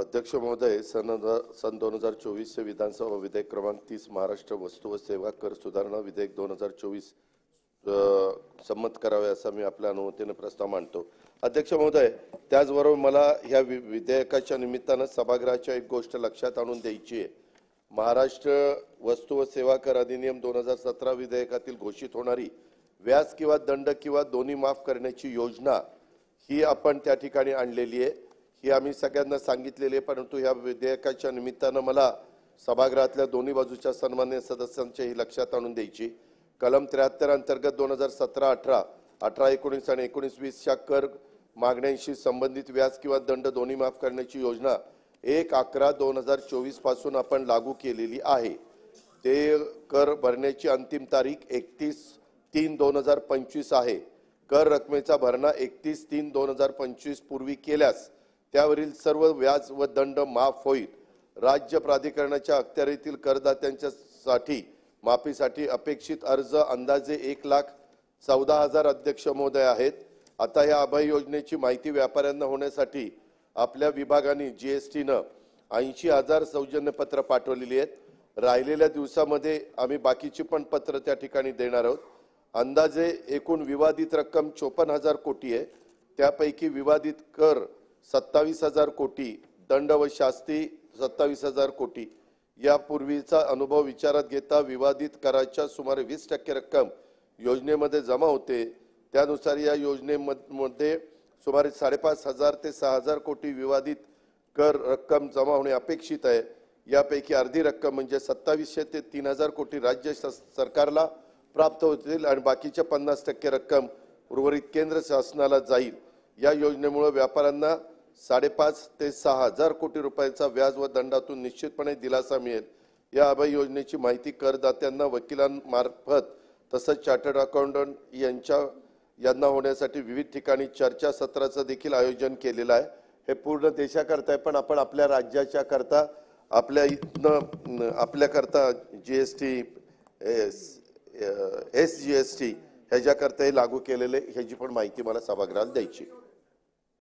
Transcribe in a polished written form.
अध्यक्ष महोदय, सन 2024 से विधानसभा विधेयक क्रमांक 30 महाराष्ट्र वस्तू व सेवा कर सुधारणा विधेयक 2024 संमत करावे असा मी आपल्या अनुमतीने प्रस्ताव मांडतो। अध्यक्ष महोदय, त्याचबरोबर मला ह्या विधेयकाच्या निमित्ताने सभागृहाच्या एक गोष्ट लक्षात आणून द्यायची आहे। महाराष्ट्र वस्तू व सेवा कर अधिनियम 2017 विधेयकातील घोषित होणारी व्याज किंवा दंड किंवा दोन्ही माफ करण्याची योजना ही आपण त्या ठिकाणी आणलेली आहे। ही आम्ही सगळ्यांना सांगितलेली आहे, परंतु या विधेयकाच्या निमित्ताने मला सभागृहातल्या दोन्ही बाजूच्या सन्माननीय सदस्यांची ही लक्षात आणून द्यायची। कलम 73 अंतर्गत 2017-18, 18-19 आणि 19-20 च्या कर मागण्यांशी संबंधित व्याज किंवा दंड दोन्ही माफ करण्याची योजना 1/11/2024 पासून आपण लागू केलेली आहे। ते कर भरण्याची अंतिम तारीख 31/3/2025 आहे। कर रकमेचा भरणा 31/3/2025 पूर्वी केल्यास त्यावरील सर्व व्याज व दंड माफ होईल। राज्य प्राधिकरणाच्या अखत्यारीतील करदात्यांच्यासाठी माफीसाठी अपेक्षित अर्ज अंदाजे 1,14,000 अध्यक्ष महोदय आहेत। आता या अभय योजनेची माहिती व्यापाऱ्यांना होण्यासाठी आपल्या विभागाने जीएसटीने 80,000 सौजन्य पत्र पाठवलेली आहेत। राहिलेल्या दिवसामध्ये आम्ही बाकीची पण पत्र त्या ठिकाणी देणार आहोत। अंदाजे एकूण विवादित रक्कम 54,000 कोटी आहे। त्यापैकी विवादित कर 27,000 कोटी, दंड व शास्ती 27,000 कोटी। यापूर्वीचा अनुभव विचारात घेता विवादित कराच्या सुमारे 20% रक्कम योजनेमध्ये जमा होते। त्यानुसार या योजनेमध्ये सुमारे 5,500 ते 6,000 कोटी विवादित कर रक्कम जमा होणे अपेक्षित आहे। यापैकी अर्धी रक्कम म्हणजे 2700 ते 3,000 कोटी राज्य सरकारला प्राप्त होतील आणि बाकीच्या 50% रक्कम उर्वरित केंद्र शासनाला जाईल। या योजनेमुळे व्यापाऱ्यांना 5,500 ते 6,000 कोटी रुपयांचा व्याज व दंडातून निश्चितपणे दिलासा मिळेल। या अभय योजनेची माहिती करदात्यांना वकिलांमार्फत तसंच चार्टर्ड अकाउंटंट यांना होण्यासाठी विविध ठिकाणी चर्चासत्राचं देखील आयोजन केलेलं आहे। हे पूर्ण देशाकरता आहे, पण आपण आपल्या राज्याच्या करता आपल्याकरता जीएसटी SGST ह्याच्याकरता हे लागू केलेले ह्याची पण माहिती मला सभागृहात द्यायची।